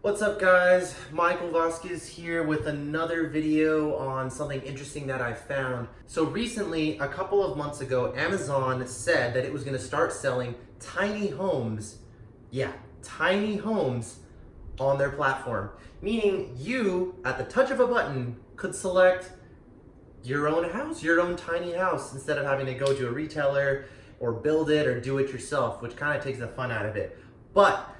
What's up guys? Michael Vasquez here with another video on something interesting that I found. So recently, a couple of months ago, Amazon said that it was going to start selling tiny homes. Yeah, tiny homes on their platform. Meaning you, at the touch of a button, could select your own house, your own tiny house, instead of having to go to a retailer or build it or do it yourself, which kind of takes the fun out of it. But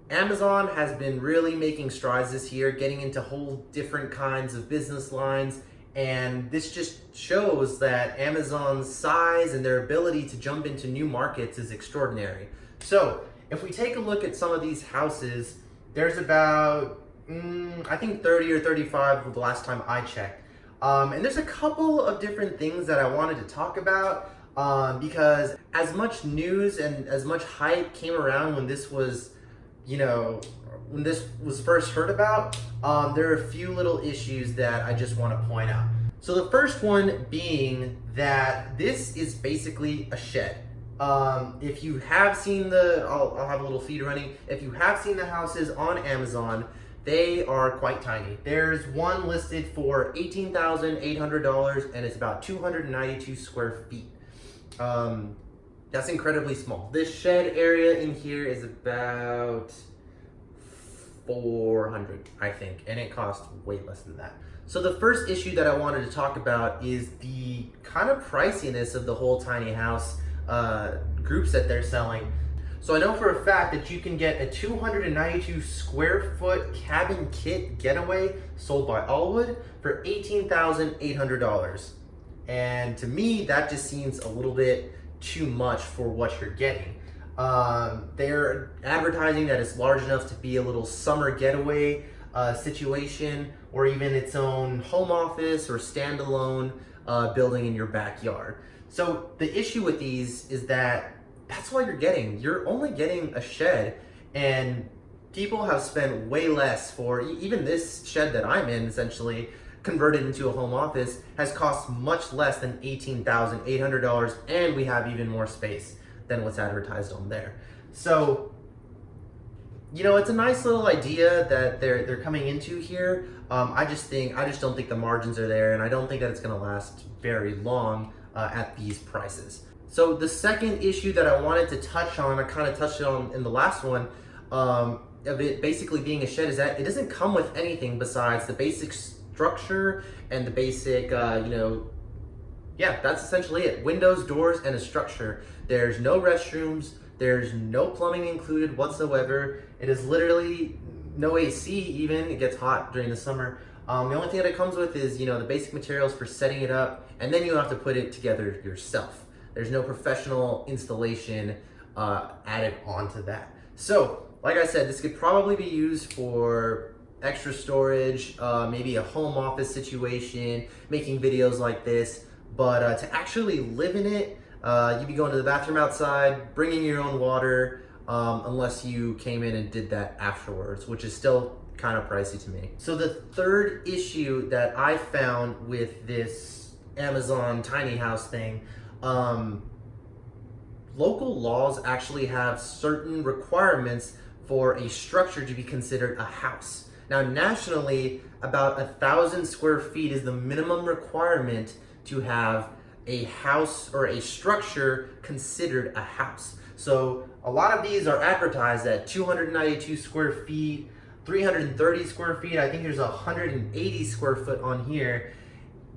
Amazon has been really making strides this year, getting into whole different kinds of business lines, and this just shows that Amazon's size and their ability to jump into new markets is extraordinary. So if we take a look at some of these houses, there's about, I think 30 or 35 the last time I checked. And there's a couple of different things that I wanted to talk about because as much news and as much hype came around when this was when this was first heard about, there are a few little issues that I just want to point out. So the first one being that this is basically a shed. If you have seen I'll have a little feed running. If you have seen the houses on Amazon, they are quite tiny. There's one listed for $18,800 and it's about 292 square feet. That's incredibly small. This shed area in here is about 400, I think, and it costs way less than that. So the first issue that I wanted to talk about is the kind of priciness of the whole tiny house groups that they're selling. So I know for a fact that you can get a 292 square foot cabin kit getaway sold by Allwood for $18,800. And to me, that just seems a little bit too much for what you're getting. They're advertising that it's large enough to be a little summer getaway situation, or even its own home office or standalone building in your backyard. So the issue with these is that that's what you're getting. You're only getting a shed, and people have spent way less for even this shed that I'm in, essentially converted into a home office, has cost much less than $18,800, and we have even more space than what's advertised on there. So, it's a nice little idea that they're coming into here. I just don't think the margins are there, and I don't think that it's going to last very long at these prices. So the second issue that I wanted to touch on, I kind of touched on in the last one, of it basically being a shed, is that it doesn't come with anything besides the basic structure and the basic, that's essentially it. Windows, doors, and a structure. There's no restrooms. There's no plumbing included whatsoever. It is literally no AC even. It gets hot during the summer. The only thing that it comes with is, the basic materials for setting it up, and then you have to put it together yourself. There's no professional installation added onto that. So, like I said, this could probably be used for extra storage, maybe a home office situation, making videos like this. But to actually live in it, you'd be going to the bathroom outside, bringing your own water, unless you came in and did that afterwards, which is still kind of pricey to me. So the third issue that I found with this Amazon tiny house thing, local laws actually have certain requirements for a structure to be considered a house. Now, nationally, about 1,000 square feet is the minimum requirement to have a house or a structure considered a house. So a lot of these are advertised at 292 square feet, 330 square feet. I think there's 180 square foot on here,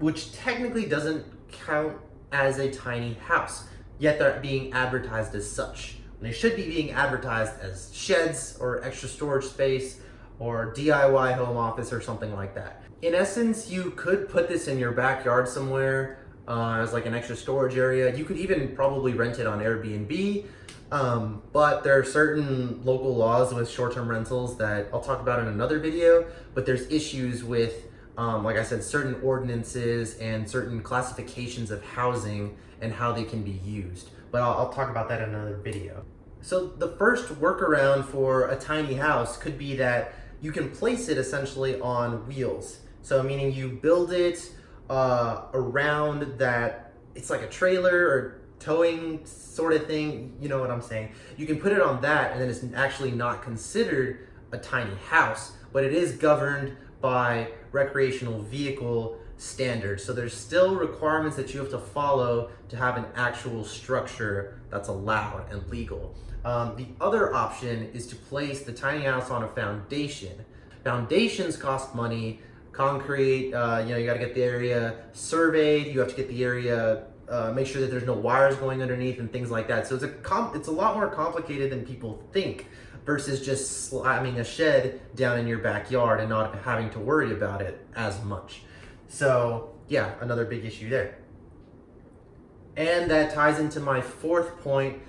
which technically doesn't count as a tiny house, yet they're being advertised as such. They should be being advertised as sheds or extra storage space or DIY home office or something like that. In essence, you could put this in your backyard somewhere as like an extra storage area. You could even probably rent it on Airbnb, but there are certain local laws with short-term rentals that I'll talk about in another video, but there's issues with, like I said, certain ordinances and certain classifications of housing and how they can be used. But I'll talk about that in another video. So the first workaround for a tiny house could be that you can place it essentially on wheels. So meaning you build it around that, it's like a trailer or towing sort of thing, you know what I'm saying. You can put it on that and then it's actually not considered a tiny house, but it is governed by recreational vehicle standards. So there's still requirements that you have to follow to have an actual structure that's allowed and legal. The other option is to place the tiny house on a foundation. Foundations cost money. Concrete, you gotta get the area surveyed. You have to get the area, make sure that there's no wires going underneath and things like that. So it's a lot more complicated than people think versus just slamming a shed down in your backyard and not having to worry about it as much. So yeah, another big issue there. And that ties into my fourth point.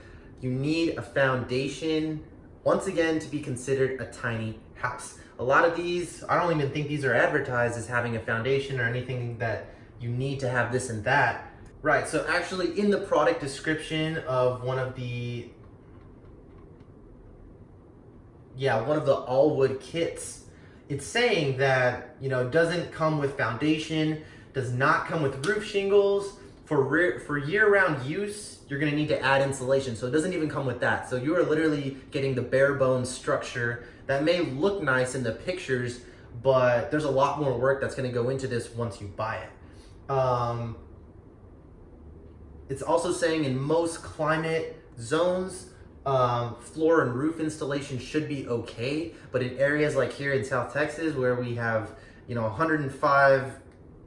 You need a foundation, once again, to be considered a tiny house. A lot of these, I don't even think these are advertised as having a foundation or anything that you need to have this and that. Right, so actually in the product description of one of the Allwood kits, it's saying that, doesn't come with foundation, does not come with roof shingles. For year-round use, you're gonna need to add insulation. So it doesn't even come with that. So you are literally getting the bare bones structure that may look nice in the pictures, but there's a lot more work that's gonna go into this once you buy it. It's also saying in most climate zones, floor and roof installation should be okay, but in areas like here in South Texas where we have 105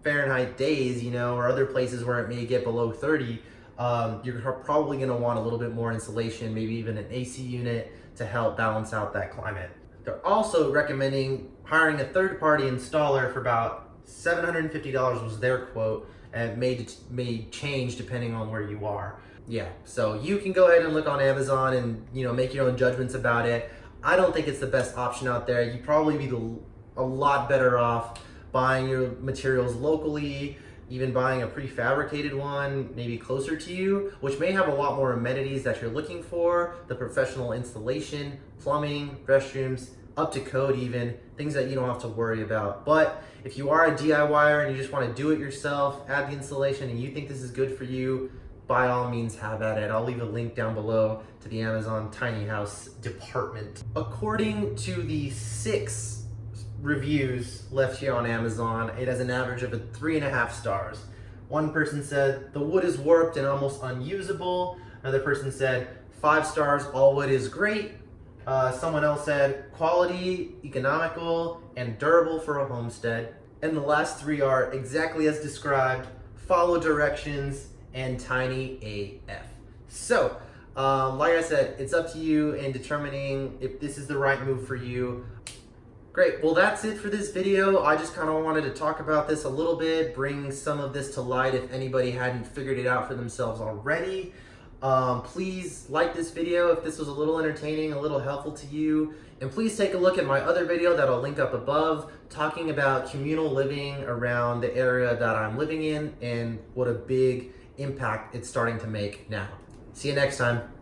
Fahrenheit days, or other places where it may get below 30, you're probably going to want a little bit more insulation, maybe even an AC unit to help balance out that climate. They're also recommending hiring a third-party installer for about $750 was their quote, and may change depending on where you are. Yeah, so you can go ahead and look on Amazon and make your own judgments about it. I don't think it's the best option out there. You'd probably be a lot better off buying your materials locally, even buying a prefabricated one, maybe closer to you, which may have a lot more amenities that you're looking for, the professional installation, plumbing, restrooms, up to code even, things that you don't have to worry about. But if you are a DIYer and you just want to do it yourself, add the installation, and you think this is good for you, by all means have at it. I'll leave a link down below to the Amazon tiny house department. According to the 6 reviews left here on Amazon, it has an average of 3.5 stars. One person said the wood is warped and almost unusable. Another person said 5 stars, all wood is great. Someone else said quality, economical, and durable for a homestead. And the last 3 are exactly as described, follow directions, and tiny AF. So, like I said, it's up to you in determining if this is the right move for you. Great, well that's it for this video. I just kind of wanted to talk about this a little bit, bring some of this to light if anybody hadn't figured it out for themselves already. Please like this video if this was a little entertaining, a little helpful to you. And please take a look at my other video that I'll link up above, talking about communal living around the area that I'm living in and what a big impact it's starting to make now. See you next time.